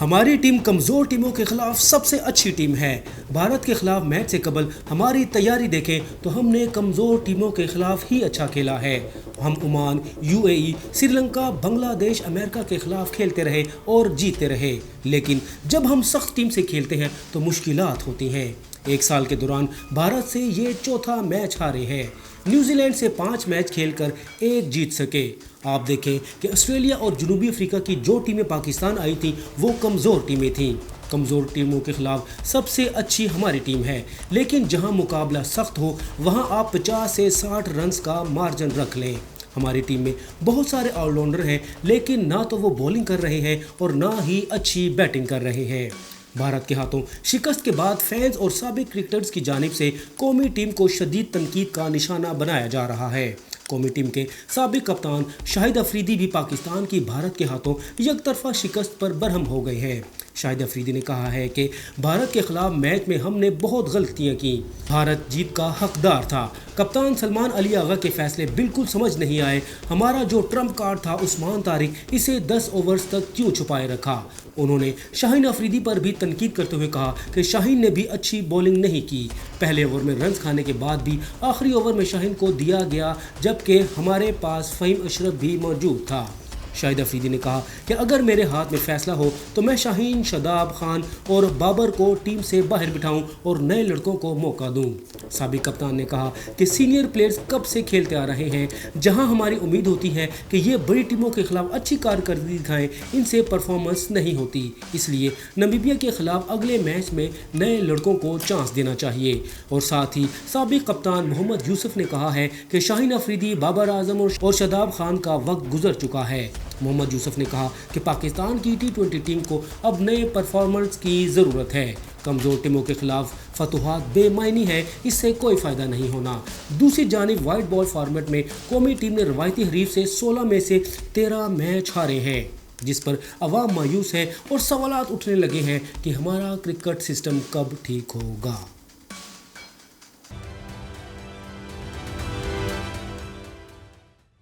ہماری ٹیم کمزور ٹیموں کے خلاف سب سے اچھی ٹیم ہے۔ بھارت کے خلاف میچ سے قبل ہماری تیاری دیکھیں تو ہم نے کمزور ٹیموں کے خلاف ہی اچھا کھیلا ہے۔ ہم عمان، UAE، سری لنکا، بنگلہ دیش، امریکہ کے خلاف کھیلتے رہے اور جیتے رہے، لیکن جب ہم سخت ٹیم سے کھیلتے ہیں تو مشکلات ہوتی ہیں۔ ایک سال کے دوران بھارت سے یہ چوتھا میچ ہارے ہیں۔ نیوزی لینڈ سے 5 میچ کھیل کر 1 جیت سکے۔ آپ دیکھیں کہ آسٹریلیا اور جنوبی افریقہ کی جو ٹیمیں پاکستان آئی تھیں وہ کمزور ٹیمیں تھیں۔ کمزور ٹیموں کے خلاف سب سے اچھی ہماری ٹیم ہے، لیکن جہاں مقابلہ سخت ہو وہاں آپ 50 سے 60 رنز کا مارجن رکھ لیں۔ ہماری ٹیم میں بہت سارے آل راؤنڈر ہیں، لیکن نہ تو وہ بولنگ کر رہے ہیں اور نہ ہی اچھی بیٹنگ کر رہے ہیں۔ بھارت کے ہاتھوں شکست کے بعد فینز اور سابق کرکٹرز کی جانب سے قومی ٹیم کو شدید تنقید کا نشانہ بنایا جا رہا ہے۔ قومی ٹیم کے سابق کپتان شاہد افریدی بھی پاکستان کی بھارت کے ہاتھوں یک طرفہ شکست پر برہم ہو گئے ہیں۔ شاہد افریدی نے کہا ہے کہ بھارت کے خلاف میچ میں ہم نے بہت غلطیاں کی۔ بھارت جیت کا حقدار تھا۔ کپتان سلمان علی آغا کے فیصلے بالکل سمجھ نہیں آئے۔ ہمارا جو ٹرمپ کارڈ تھا عثمان طارق، اسے 10 اوورز تک کیوں چھپائے رکھا۔ انہوں نے شاہین افریدی پر بھی تنقید کرتے ہوئے کہا کہ شاہین نے بھی اچھی بولنگ نہیں کی۔ پہلے اوور میں رنز کھانے کے بعد بھی آخری اوور میں شاہین کو دیا گیا، جبکہ ہمارے پاس فہیم اشرف بھی موجود تھا۔ شاہد افریدی نے کہا کہ اگر میرے ہاتھ میں فیصلہ ہو تو میں شاہین، شاداب خان اور بابر کو ٹیم سے باہر بٹھاؤں اور نئے لڑکوں کو موقع دوں۔ سابق کپتان نے کہا کہ سینئر پلیئرز کب سے کھیلتے آ رہے ہیں، جہاں ہماری امید ہوتی ہے کہ یہ بڑی ٹیموں کے خلاف اچھی کارکردگی دکھائیں، ان سے پرفارمنس نہیں ہوتی، اس لیے نمیبیا کے خلاف اگلے میچ میں نئے لڑکوں کو چانس دینا چاہیے۔ اور ساتھ ہی سابق کپتان محمد یوسف نے کہا ہے کہ شاہین افریدی، بابر اعظم اور شاداب خان کا وقت گزر چکا ہے۔ محمد یوسف نے کہا کہ پاکستان کی T20 ٹیم کو اب نئے پرفارمرز کی ضرورت ہے۔ کمزور ٹیموں کے خلاف فتوحات بے معنی ہے، اس سے کوئی فائدہ نہیں ہونا۔ دوسری جانب وائٹ بال فارمیٹ میں قومی ٹیم نے روایتی حریف سے 16 میں سے 13 میچ ہارے ہیں، جس پر عوام مایوس ہے اور سوالات اٹھنے لگے ہیں کہ ہمارا کرکٹ سسٹم کب ٹھیک ہوگا۔